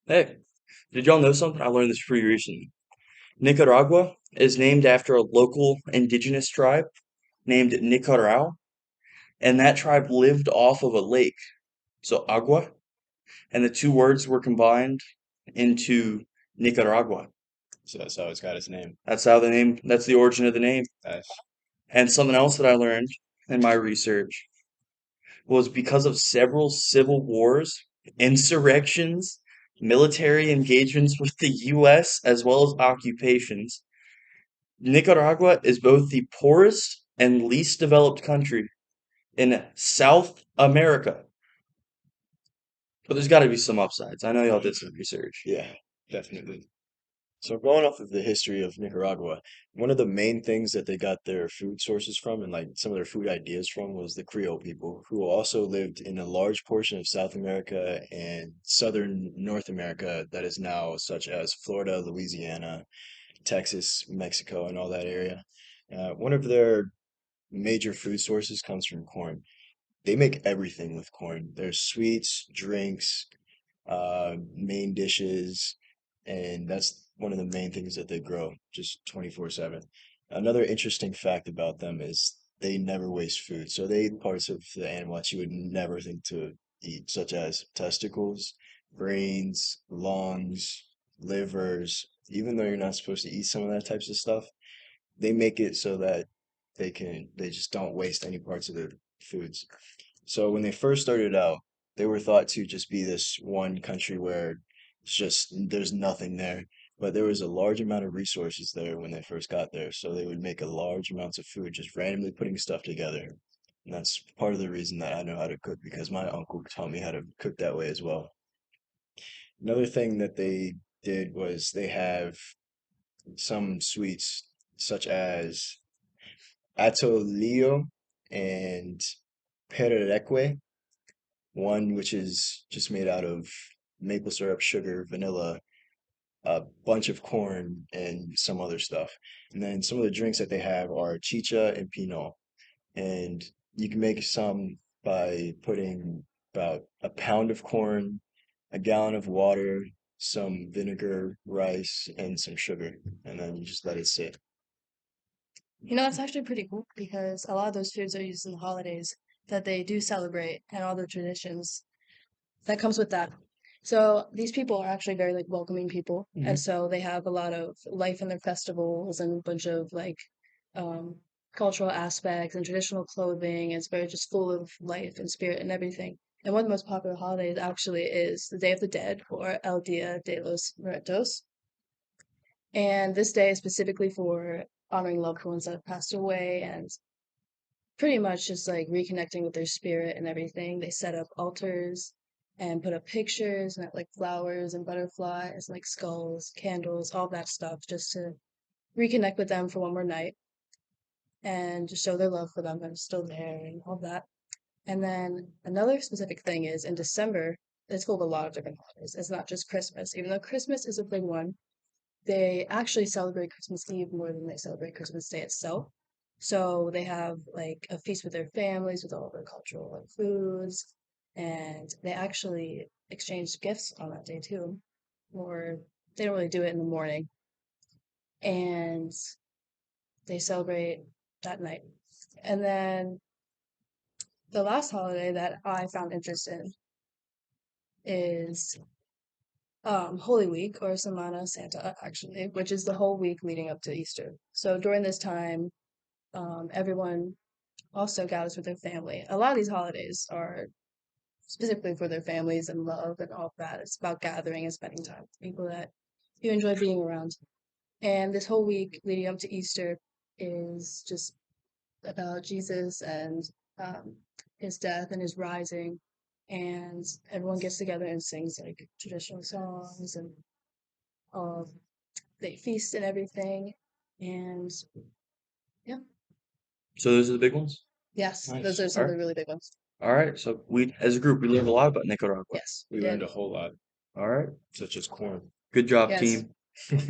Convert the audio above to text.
Hey, did y'all know something? I learned this pretty recently. Nicaragua is named after a local indigenous tribe named Nicarao, and that tribe lived off of a lake, so agua, and the two words were combined into Nicaragua. So that's how it's got its name. That's the origin of the name. Nice. And something else that I learned in my research was because of several civil wars, insurrections, military engagements with the US, as well as occupations, Nicaragua is both the poorest and least developed country in South America. But there's got to be some upsides. I know y'all did some research. Yeah, definitely. So going off of the history of Nicaragua, one of the main things that they got their food sources from and like some of their food ideas from was the Creole people, who also lived in a large portion of South America and southern North America that is now such as Florida, Louisiana, Texas, Mexico, and all that area. One of their major food sources comes from corn. They make everything with corn. There's sweets, drinks, main dishes, and that's one of the main things that they grow just 24/7. Another interesting fact about them is they never waste food. So they eat parts of the animal that you would never think to eat, such as testicles, brains, lungs, livers. Even though you're not supposed to eat some of that types of stuff, they make it so that they just don't waste any parts of their foods. So when they first started out, they were thought to just be this one country where it's just there's nothing there. But there was a large amount of resources there when they first got there. So they would make a large amounts of food, just randomly putting stuff together. And that's part of the reason that I know how to cook because my uncle taught me how to cook that way as well. Another thing that they did was they have some sweets such as atolillo and perereque, one which is just made out of maple syrup, sugar, vanilla, a bunch of corn, and some other stuff. And then some of the drinks that they have are chicha and pinot. And you can make some by putting about a pound of corn, a gallon of water, some vinegar, rice, and some sugar. And then you just let it sit. That's actually pretty cool because a lot of those foods are used in the holidays that they do celebrate and all the traditions that comes with that. So these people are actually very like welcoming people, and Hmm. so they have a lot of life in their festivals and a bunch of um, cultural aspects and traditional clothing. It's very just full of life and spirit and everything. And one of the most popular holidays actually is the Day of the Dead or El Dia de los Muertos. And this day is specifically for honoring loved ones that have passed away and pretty much just like reconnecting with their spirit and everything. They set up altars and put up pictures and like flowers and butterflies, like skulls, candles, all that stuff, just to reconnect with them for one more night and just show their love for them and still there and all that. And then another specific thing is in December, it's full of a lot of different holidays. It's not just Christmas, even though Christmas is a big one. They actually celebrate Christmas Eve more than they celebrate Christmas Day itself. So they have like a feast with their families with all of their cultural like foods, and they actually exchange gifts on that day too. Or they don't really do it in the morning, and they celebrate that night. And then the last holiday that I found interest in is Holy Week or Semana Santa, actually, which is the whole week leading up to Easter. So during this time, everyone also gathers with their family. A lot of these holidays are specifically for their families and love and all of that. It's about gathering and spending time with people that you enjoy being around. And this whole week leading up to Easter is just about Jesus and um, his death and his rising. And everyone gets together and sings like traditional songs and uh, they feast and everything. And yeah, So those are the big ones. yes, those Nice. are All some of right. the really big ones. All right. So we, as a group, we learned a lot about Nicaragua. Yes, we We learned did. a whole lot, All right. such as corn. Good job, Yes. team.